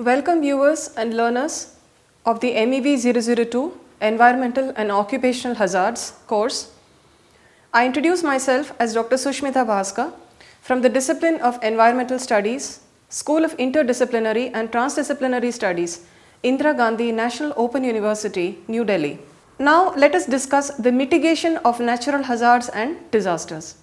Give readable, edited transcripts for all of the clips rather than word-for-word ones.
Welcome viewers and learners of the MEV 002 Environmental and Occupational Hazards course. I introduce myself as Dr. Sushmita Bhaskar from the discipline of Environmental Studies, School of Interdisciplinary and Transdisciplinary Studies, Indira Gandhi National Open University, New Delhi. Now let us discuss the mitigation of natural hazards and disasters.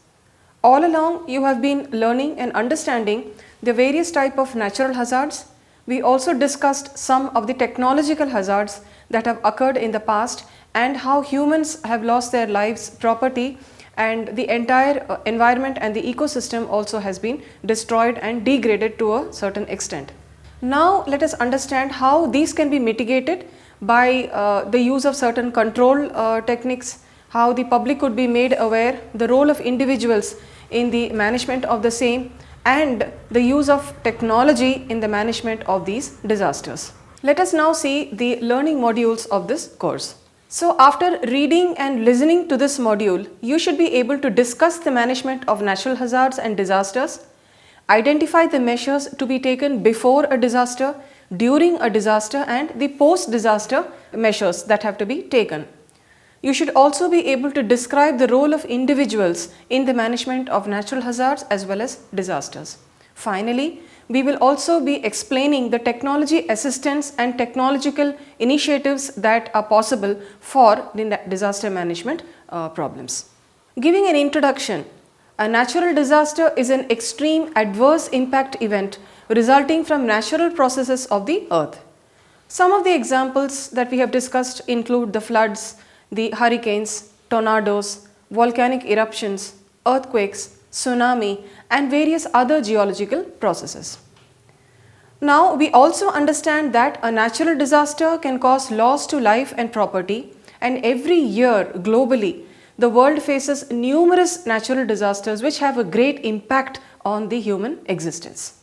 All along you have been learning and understanding the various types of natural hazards. We also discussed some of the technological hazards that have occurred in the past and how humans have lost their lives, property, and the entire environment and the ecosystem also has been destroyed and degraded to a certain extent. Now let us understand how these can be mitigated by the use of certain control techniques, how the public could be made aware, the role of individuals in the management of the same, and the use of technology in the management of these disasters. Let us now see the learning modules of this course. So after reading and listening to this module, you should be able to discuss the management of natural hazards and disasters, identify the measures to be taken before a disaster, during a disaster, and the post-disaster measures that have to be taken. You should also be able to describe the role of individuals in the management of natural hazards as well as disasters. Finally, we will also be explaining the technology assistance and technological initiatives that are possible for the disaster management problems. Giving an introduction, a natural disaster is an extreme adverse impact event resulting from natural processes of the earth. Some of the examples that we have discussed include the floods, the hurricanes, tornadoes, volcanic eruptions, earthquakes, tsunami, and various other geological processes. Now, we also understand that a natural disaster can cause loss to life and property, and every year globally, the world faces numerous natural disasters which have a great impact on the human existence.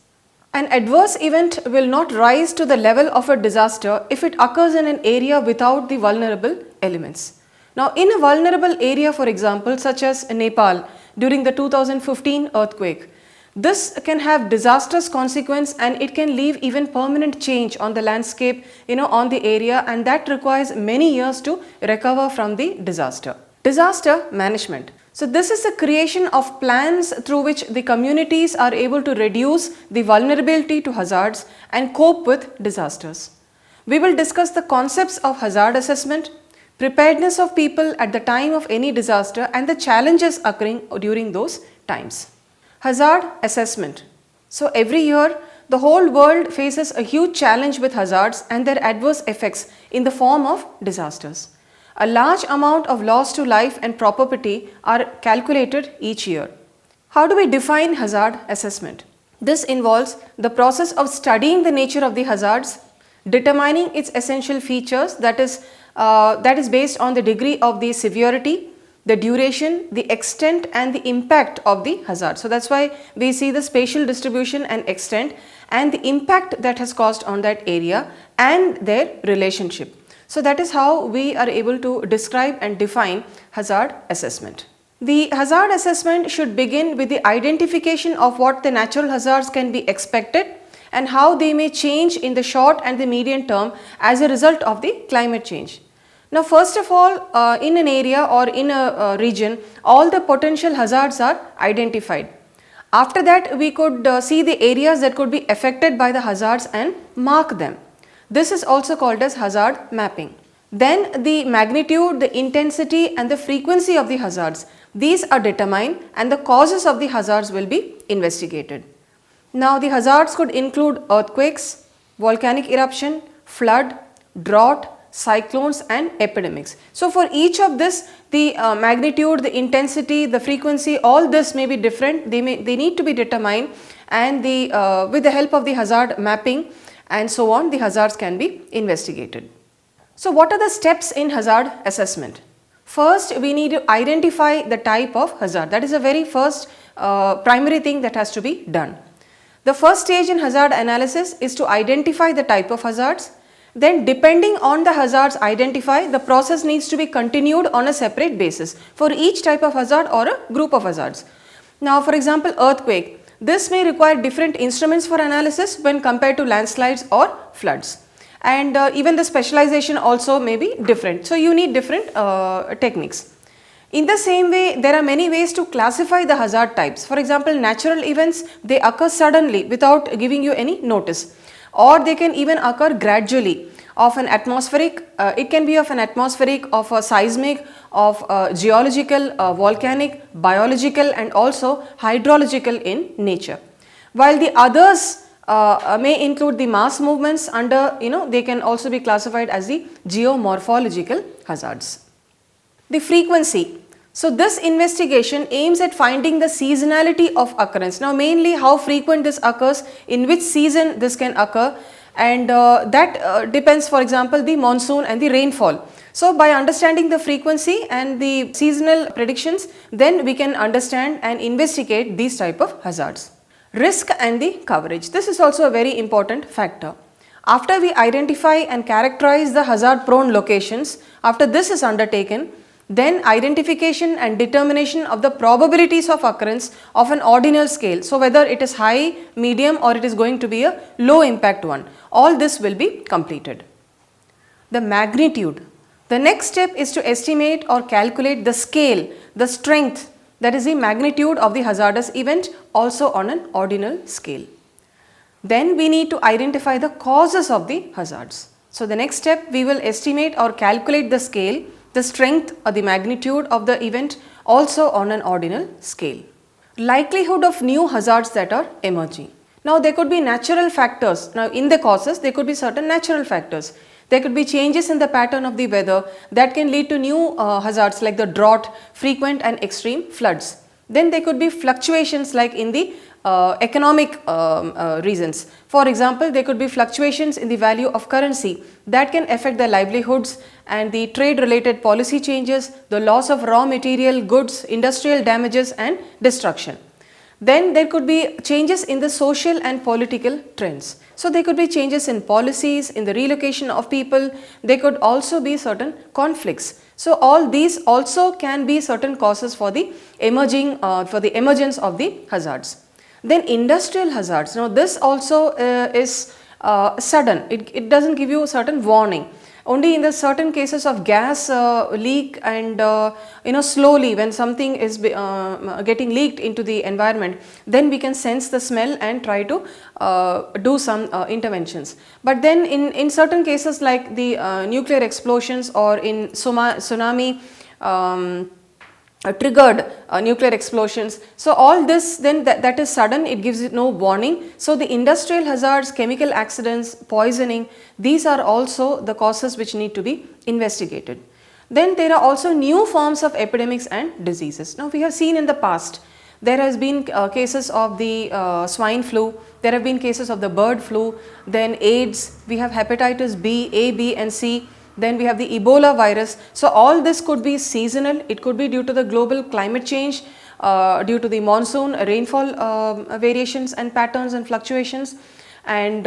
An adverse event will not rise to the level of a disaster if it occurs in an area without the vulnerable elements. Now, in a vulnerable area, for example, such as Nepal during the 2015 earthquake, this can have disastrous consequence and it can leave even permanent change on the landscape, on the area, and that requires many years to recover from the disaster. Disaster management. So this is the creation of plans through which the communities are able to reduce the vulnerability to hazards and cope with disasters. We will discuss the concepts of hazard assessment, preparedness of people at the time of any disaster, and the challenges occurring during those times. Hazard assessment. So every year the whole world faces a huge challenge with hazards and their adverse effects in the form of disasters. A large amount of loss to life and property are calculated each year. How do we define hazard assessment? This involves the process of studying the nature of the hazards, determining its essential features, that is based on the degree of the severity, the duration, the extent, and the impact of the hazard. So that's why we see the spatial distribution and extent and the impact that has caused on that area and their relationship. So that is how we are able to describe and define hazard assessment. The hazard assessment should begin with the identification of what the natural hazards can be expected and how they may change in the short and the medium term as a result of the climate change. Now, first of all, in an area or in a region, all the potential hazards are identified. After that, we could see the areas that could be affected by the hazards and mark them. This is also called as hazard mapping. Then the magnitude, the intensity, and the frequency of the hazards, these are determined and the causes of the hazards will be investigated. Now, the hazards could include earthquakes, volcanic eruption, flood, drought, cyclones, and epidemics. So for each of this, the magnitude, the intensity, the frequency, all this may be different. They need to be determined, and with the help of the hazard mapping and so on, the hazards can be investigated. So what are the steps in hazard assessment? First, we need to identify the type of hazard. That is the very first primary thing that has to be done. The first stage in hazard analysis is to identify the type of hazards. Then depending on the hazards identified, the process needs to be continued on a separate basis for each type of hazard or a group of hazards. Now, for example, earthquake. This may require different instruments for analysis when compared to landslides or floods. And even the specialization also may be different. So, you need different techniques. In the same way, there are many ways to classify the hazard types. For example, natural events, they occur suddenly without giving you any notice, or they can even occur gradually of an atmospheric, it can be of an atmospheric, of a seismic, of geological, volcanic, biological and also hydrological in nature. While the others may include the mass movements under, they can also be classified as the geomorphological hazards. The frequency. So, this investigation aims at finding the seasonality of occurrence. Now, mainly how frequent this occurs, in which season this can occur, and that depends, for example, the monsoon and the rainfall. So, by understanding the frequency and the seasonal predictions, then we can understand and investigate these type of hazards. Risk and the coverage. This is also a very important factor. After we identify and characterize the hazard prone locations, after this is undertaken, then identification and determination of the probabilities of occurrence of an ordinal scale. So, whether it is high, medium or it is going to be a low impact one, all this will be completed. The magnitude. The next step is to estimate or calculate the scale, the strength, that is the magnitude of the hazardous event, also on an ordinal scale. Then we need to identify the causes of the hazards. So, the next step, we will estimate or calculate the scale, the strength or the magnitude of the event, also on an ordinal scale. Likelihood of new hazards that are emerging. Now, there could be natural factors. Now, in the causes, there could be certain natural factors. There could be changes in the pattern of the weather that can lead to new hazards like the drought, frequent and extreme floods. Then there could be fluctuations like in the economic reasons. For example, there could be fluctuations in the value of currency that can affect the livelihoods and the trade related policy changes, the loss of raw material, goods, industrial damages and destruction. Then there could be changes in the social and political trends. So, there could be changes in policies, in the relocation of people, there could also be certain conflicts. So, all these also can be certain causes for the emergence of the hazards. Then industrial hazards. Now, this also is sudden, it does not give you a certain warning. Only in the certain cases of gas leak and slowly when something is getting leaked into the environment, then we can sense the smell and try to do some interventions. But then in certain cases like the nuclear explosions or in tsunami triggered nuclear explosions. So, all this then that is sudden, it gives it no warning. So, the industrial hazards, chemical accidents, poisoning, these are also the causes which need to be investigated. Then there are also new forms of epidemics and diseases. Now, we have seen in the past, there has been cases of the swine flu, there have been cases of the bird flu, then AIDS, we have hepatitis B, A, B and C. Then we have the Ebola virus. So, all this could be seasonal, it could be due to the global climate change, due to the monsoon, rainfall variations and patterns and fluctuations, and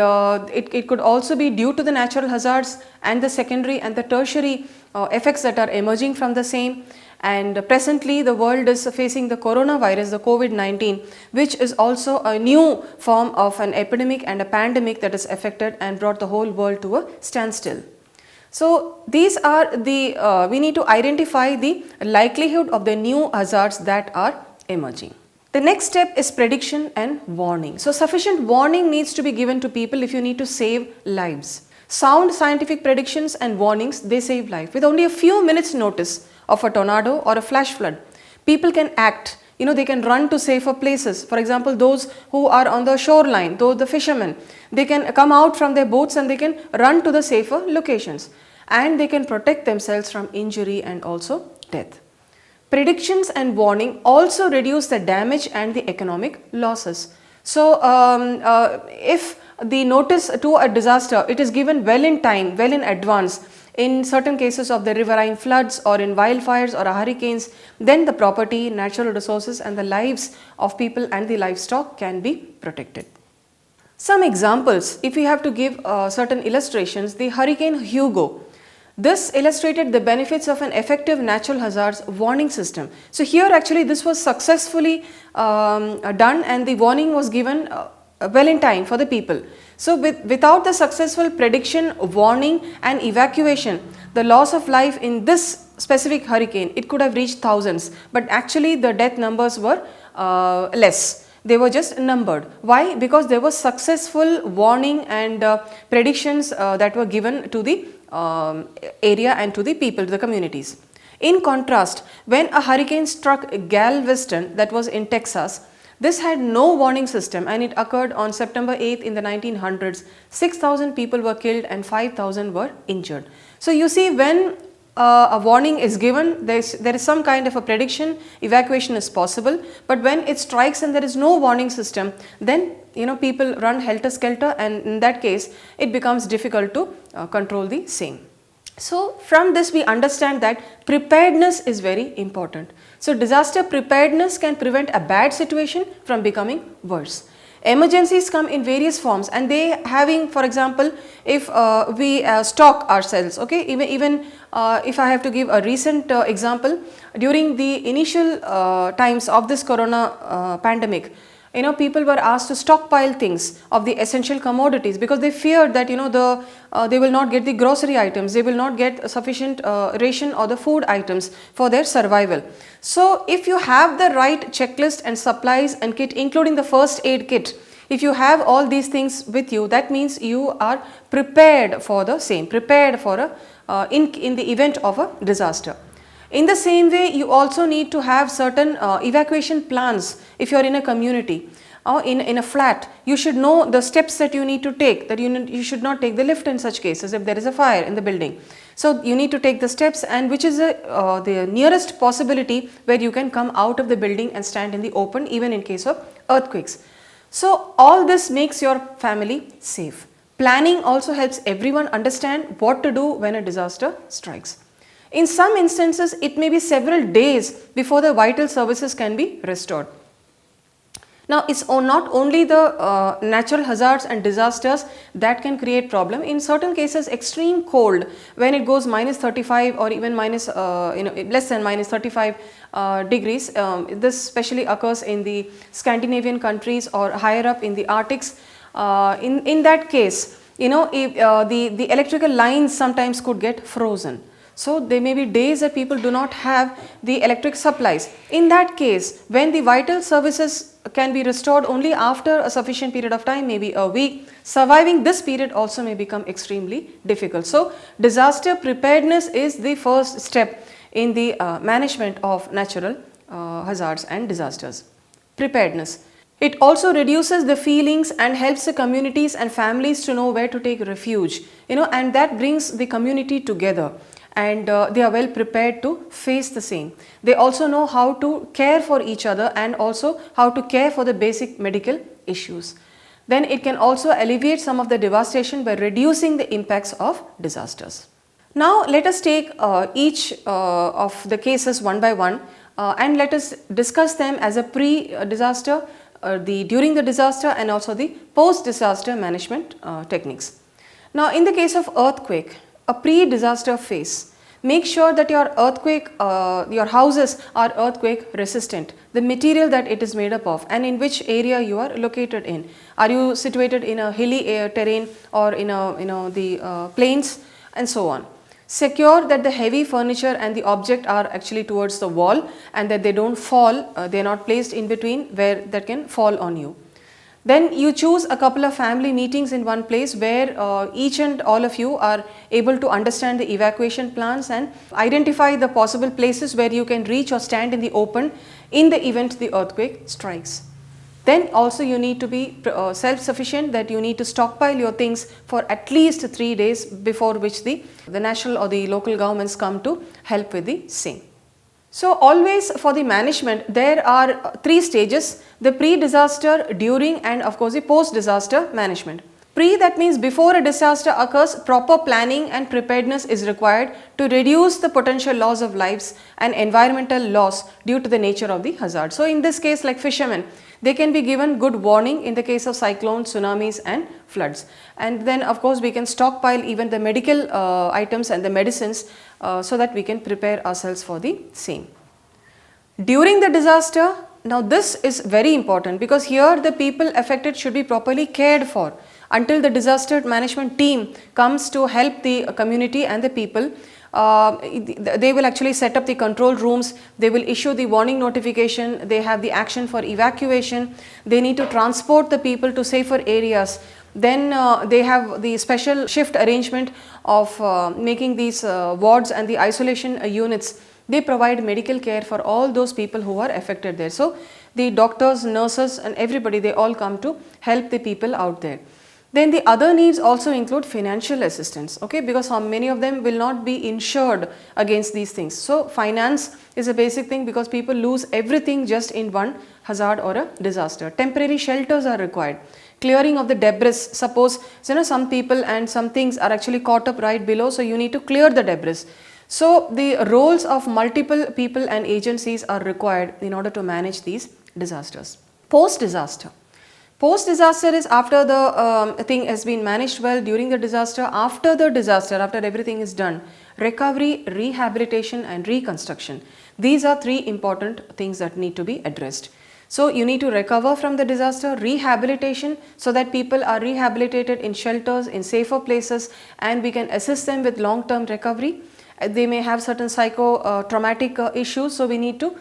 it could also be due to the natural hazards and the secondary and the tertiary effects that are emerging from the same. And presently the world is facing the coronavirus, the COVID-19, which is also a new form of an epidemic and a pandemic that has affected and brought the whole world to a standstill. So, these are the, we need to identify the likelihood of the new hazards that are emerging. The next step is prediction and warning. So, sufficient warning needs to be given to people if you need to save lives. Sound scientific predictions and warnings, they save life. With only a few minutes notice of a tornado or a flash flood, people can act. They can run to safer places. For example, those who are on the shoreline, the fishermen, they can come out from their boats and they can run to the safer locations, and they can protect themselves from injury and also death. Predictions and warning also reduce the damage and the economic losses. So, if the notice to a disaster, it is given well in time, well in advance, in certain cases of the riverine floods or in wildfires or hurricanes, then the property, natural resources and the lives of people and the livestock can be protected. Some examples, if we have to give certain illustrations, the Hurricane Hugo. This illustrated the benefits of an effective natural hazards warning system. So here actually this was successfully done, and the warning was given well in time for the people. So without the successful prediction, warning and evacuation, the loss of life in this specific hurricane, it could have reached thousands, but actually the death numbers were less. They were just numbered. Why? Because there was successful warning and predictions that were given to the area and to the people, to the communities. In contrast, when a hurricane struck Galveston, that was in Texas, this had no warning system, and it occurred on September 8th in the 1900s. 6,000 people were killed and 5,000 were injured. So you see, when a warning is given, there is some kind of a prediction, evacuation is possible, but when it strikes and there is no warning system, then people run helter-skelter, and in that case it becomes difficult to control the same. So from this we understand that preparedness is very important. So disaster preparedness can prevent a bad situation from becoming worse. Emergencies come in various forms, and they having, for example, if we stock ourselves, okay, even if I have to give a recent example, during the initial times of this corona pandemic, people were asked to stockpile things of the essential commodities, because they feared that they will not get the grocery items, they will not get a sufficient ration or the food items for their survival. So if you have the right checklist and supplies and kit, including the first aid kit, if you have all these things with you, that means you are prepared for the same, prepared for in the event of a disaster. In the same way, you also need to have certain evacuation plans. If you are in a community or in a flat, you should know the steps that you need to take, that you should not take the lift in such cases if there is a fire in the building. So you need to take the steps, and which is the nearest possibility where you can come out of the building and stand in the open, even in case of earthquakes. So all this makes your family safe. Planning also helps everyone understand what to do when a disaster strikes. In some instances, it may be several days before the vital services can be restored. Now, it's not only the natural hazards and disasters that can create problem. In certain cases, extreme cold, when it goes minus 35 or even minus, less than minus 35 degrees, this especially occurs in the Scandinavian countries or higher up in the Arctics. In that case, if, the electrical lines sometimes could get frozen. So there may be days that people do not have the electric supplies. In that case, when the vital services can be restored only after a sufficient period of time, maybe a week, surviving this period also may become extremely difficult. So disaster preparedness is the first step in the management of natural hazards and disasters. Preparedness. It also reduces the feelings and helps the communities and families to know where to take refuge, and that brings the community together. And they are well prepared to face the same. They also know how to care for each other and also how to care for the basic medical issues. Then it can also alleviate some of the devastation by reducing the impacts of disasters. Now let us take each of the cases one by one and let us discuss them as a pre-disaster, during the disaster, and also the post-disaster management techniques. Now in the case of earthquake, a pre-disaster phase, make sure that your houses are earthquake resistant, the material that it is made up of, and in which area you are located in. Are you situated in a hilly terrain or in the plains, and so on. Secure that the heavy furniture and the object are actually towards the wall and that they don't fall, they are not placed in between where that can fall on you. Then you choose a couple of family meetings in one place where each and all of you are able to understand the evacuation plans and identify the possible places where you can reach or stand in the open in the event the earthquake strikes. Then also you need to be self-sufficient, that you need to stockpile your things for at least 3 days before which the national or the local governments come to help with the same. So always for the management there are 3 stages: the pre-disaster, during, and of course the post-disaster management. Pre, that means before a disaster occurs, proper planning and preparedness is required to reduce the potential loss of lives and environmental loss due to the nature of the hazard. So, in this case, like fishermen, they can be given good warning in the case of cyclones, tsunamis and floods. And then of course we can stockpile even the medical items and the medicines so that we can prepare ourselves for the same. During the disaster, now this is very important because here the people affected should be properly cared for until the disaster management team comes to help the community and the people. They will actually set up the control rooms, they will issue the warning notification, they have the action for evacuation, they need to transport the people to safer areas. Then they have the special shift arrangement of making these wards and the isolation units. They provide medical care for all those people who are affected there. So, the doctors, nurses and everybody, they all come to help the people out there. Then the other needs also include financial assistance, okay, because many of them will not be insured against these things. So, finance is a basic thing because people lose everything just in one hazard or a disaster. Temporary shelters are required. Clearing of the debris, suppose some people and some things are actually caught up right below, so you need to clear the debris. So, the roles of multiple people and agencies are required in order to manage these disasters. Post-disaster. Post-disaster is after the thing has been managed well during the disaster, after the disaster, after everything is done. Recovery, rehabilitation and reconstruction. These are three important things that need to be addressed. So, you need to recover from the disaster, rehabilitation so that people are rehabilitated in shelters, in safer places and we can assist them with long-term recovery. They may have certain psycho-traumatic issues, so we need to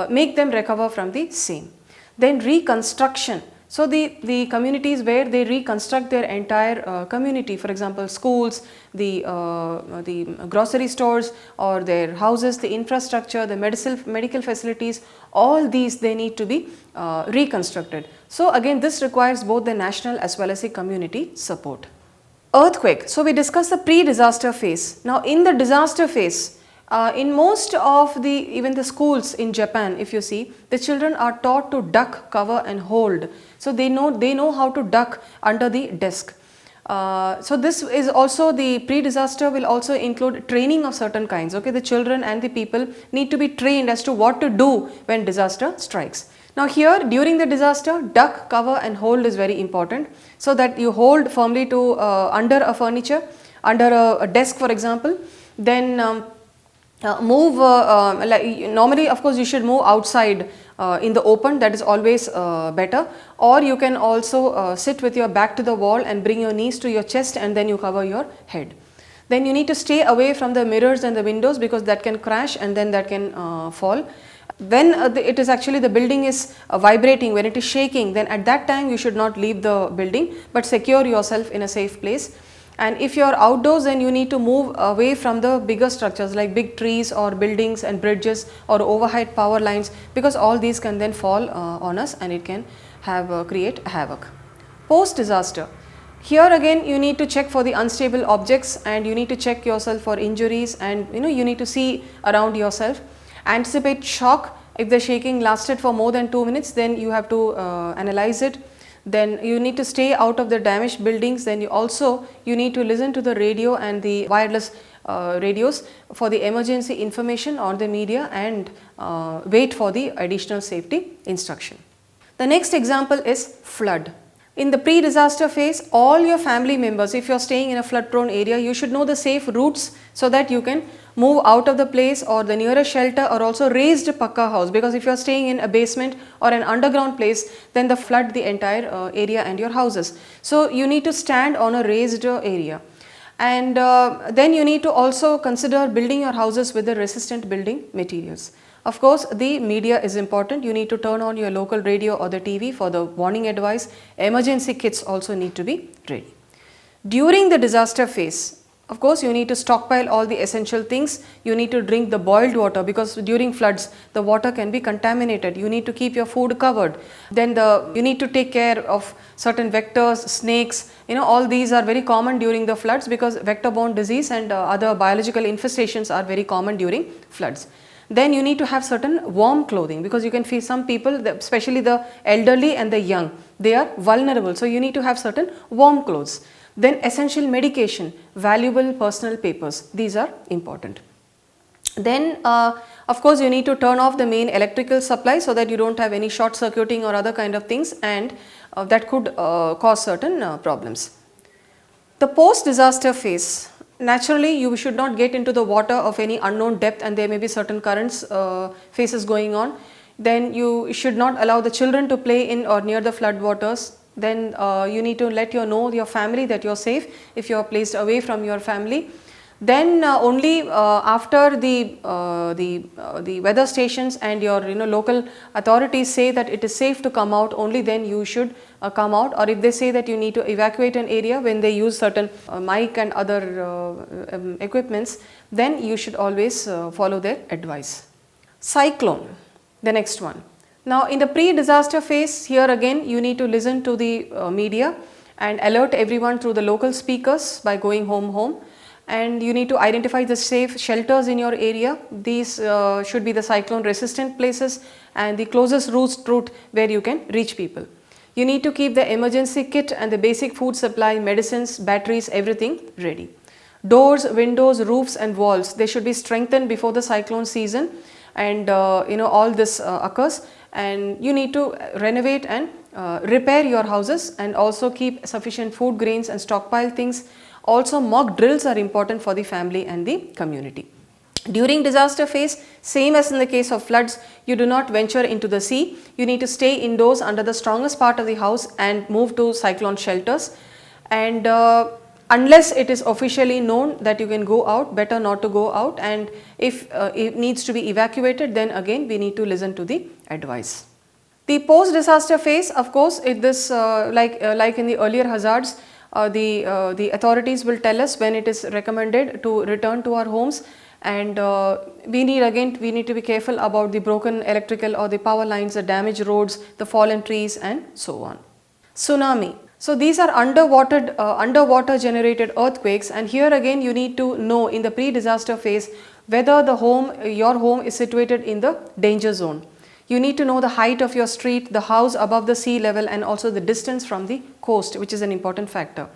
make them recover from the same. Then reconstruction. So, the communities where they reconstruct their entire community, for example, schools, the grocery stores or their houses, the infrastructure, the medical facilities, all these they need to be reconstructed. So, again this requires both the national as well as the community support. Earthquake. So, we discussed the pre-disaster phase. Now, in the disaster phase, in most of even the schools in Japan, if you see, the children are taught to duck, cover and hold. So, they know how to duck under the desk. So, this is also the pre-disaster will also include training of certain kinds. Okay, the children and the people need to be trained as to what to do when disaster strikes. Now, here during the disaster, duck, cover and hold is very important. So, that you hold firmly to under a furniture, under a desk for example, then move normally of course you should move outside in the open, that is always better, or you can also sit with your back to the wall and bring your knees to your chest and then you cover your head. Then you need to stay away from the mirrors and the windows because that can crash and then that can fall. When it is actually the building is vibrating, when it is shaking, then at that time you should not leave the building but secure yourself in a safe place. And if you are outdoors, then you need to move away from the bigger structures like big trees or buildings and bridges or overhead power lines, because all these can then fall on us and it can create havoc. Post disaster. Here again you need to check for the unstable objects and you need to check yourself for injuries, and you need to see around yourself. Anticipate shock. If the shaking lasted for more than 2 minutes, then you have to analyze it. Then you need to stay out of the damaged buildings. Then you need to listen to the radio and the wireless radios for the emergency information on the media and wait for the additional safety instruction. The next example is flood. In the pre-disaster phase, all your family members, if you are staying in a flood prone area, you should know the safe routes so that you can move out of the place or the nearest shelter, or also raised pakka house, because if you are staying in a basement or an underground place, then the flood the entire area and your houses. So, you need to stand on a raised area. And then you need to also consider building your houses with the resistant building materials. Of course, the media is important. You need to turn on your local radio or the TV for the warning advice. Emergency kits also need to be ready. During the disaster phase, of course, you need to stockpile all the essential things. You need to drink the boiled water, because during floods, the water can be contaminated. You need to keep your food covered. Then you need to take care of certain vectors, snakes, all these are very common during the floods, because vector-borne disease and other biological infestations are very common during floods. then you need to have certain warm clothing, because you can feel some people, especially the elderly and the young, they are vulnerable. So you need to have certain warm clothes. Then essential medication, valuable personal papers, these are important. Then of course you need to turn off the main electrical supply so that you don't have any short circuiting or other kind of things, and that could cause certain problems. The post disaster phase, naturally you should not get into the water of any unknown depth, and there may be certain currents phases going on. Then you should not allow the children to play in or near the flood waters. Then you need to let your family that you are safe if you are placed away from your family. Then only after the weather stations and your local authorities say that it is safe to come out, only then you should come out. Or if they say that you need to evacuate an area, when they use certain mic and other equipments, then you should always follow their advice. Cyclone, the next one. Now in the pre-disaster phase, here again you need to listen to the media and alert everyone through the local speakers by going home. And you need to identify the safe shelters in your area. These should be the cyclone resistant places and the closest route where you can reach people. You need to keep the emergency kit and the basic food supply, medicines, batteries, everything ready. Doors, windows, roofs and walls, they should be strengthened before the cyclone season, and all this occurs. And you need to renovate and repair your houses, and also keep sufficient food grains and stockpile things. Also mock drills are important for the family and the community. During disaster phase, same as in the case of floods, you do not venture into the sea. You need to stay indoors under the strongest part of the house and move to cyclone shelters. And unless it is officially known that you can go out, better not to go out. And if it needs to be evacuated, then again we need to listen to the advice. The post disaster phase, of course, like in the earlier hazards, the authorities will tell us when it is recommended to return to our homes, and we need to be careful about the broken electrical or the power lines, the damaged roads, the fallen trees and so on. Tsunami. So these are underwater generated earthquakes, and here again you need to know in the pre-disaster phase whether your home is situated in the danger zone. You need to know the height of your street, the house above the sea level, and also the distance from the coast, which is an important factor.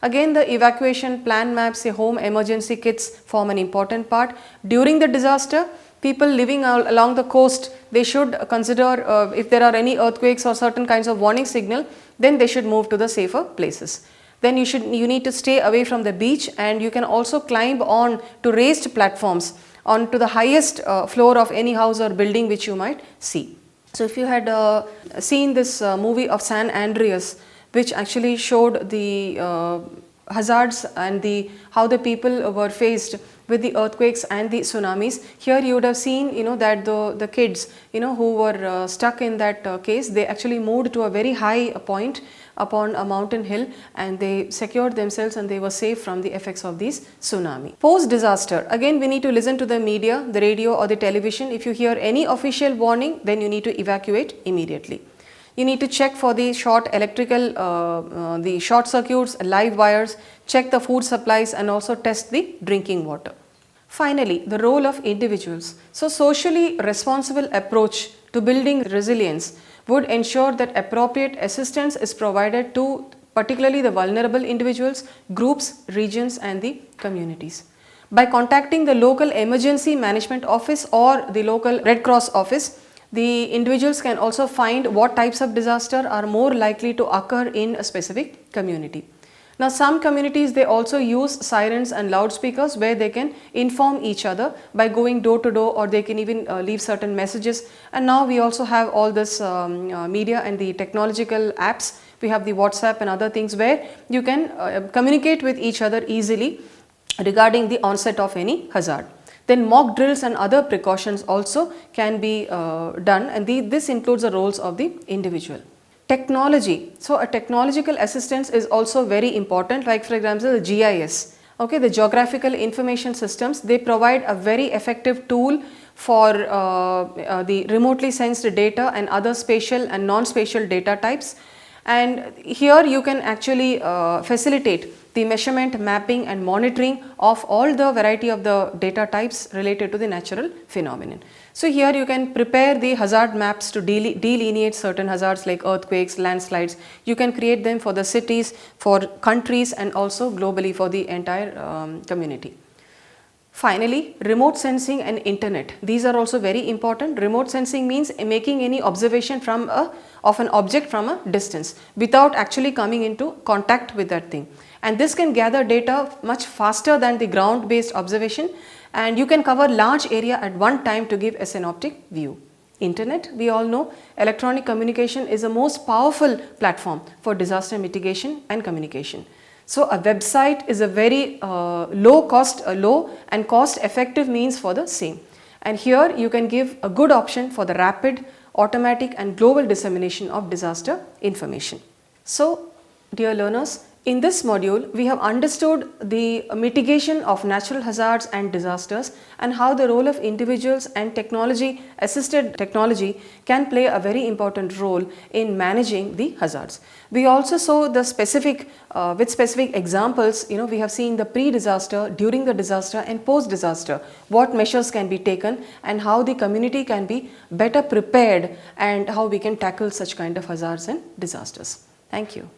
Again, the evacuation plan maps, the home emergency kits form an important part. During the disaster, people living along the coast, they should consider if there are any earthquakes or certain kinds of warning signal, then they should move to the safer places. Then you need to stay away from the beach, and you can also climb on to raised platforms onto the highest floor of any house or building which you might see. So if you had seen this movie of San Andreas, which actually showed the hazards and how the people were faced with the earthquakes and the tsunamis, here you would have seen that the kids who were stuck in that case, they actually moved to a very high point upon a mountain hill, and they secured themselves and they were safe from the effects of these tsunami. Post disaster, again we need to listen to the media, the radio or the television. If you hear any official warning, then you need to evacuate immediately. You need to check for the short electrical, the short circuits, live wires, check the food supplies and also test the drinking water. Finally, the role of individuals. So socially responsible approach to building resilience would ensure that appropriate assistance is provided to particularly the vulnerable individuals, groups, regions and the communities. By contacting the local emergency management office or the local Red Cross office, the individuals can also find what types of disaster are more likely to occur in a specific community. Now some communities, they also use sirens and loudspeakers where they can inform each other by going door to door, or they can even leave certain messages. And now we also have all this media and the technological apps. We have the WhatsApp and other things where you can communicate with each other easily regarding the onset of any hazard. Then mock drills and other precautions also can be done, and this includes the roles of the individual. Technology. So a technological assistance is also very important, like for example the GIS. Okay, the geographical information systems, they provide a very effective tool for the remotely sensed data and other spatial and non-spatial data types. And here you can actually facilitate the measurement, mapping and monitoring of all the variety of the data types related to the natural phenomenon. So here you can prepare the hazard maps to delineate certain hazards like earthquakes, landslides. You can create them for the cities, for countries and also globally for the entire community. Finally, remote sensing and internet. These are also very important. Remote sensing means making any observation of an object from a distance without actually coming into contact with that thing. And this can gather data much faster than the ground based observation, and you can cover large area at one time to give a synoptic view. Internet, we all know, electronic communication is the most powerful platform for disaster mitigation and communication. So a website is a very low and cost effective means for the same. And here you can give a good option for the rapid, automatic and global dissemination of disaster information. So dear learners, in this module, we have understood the mitigation of natural hazards and disasters and how the role of individuals and technology, assisted technology can play a very important role in managing the hazards. We also saw the specific, with specific examples, we have seen the pre-disaster, during the disaster and post-disaster, what measures can be taken and how the community can be better prepared and how we can tackle such kind of hazards and disasters. Thank you.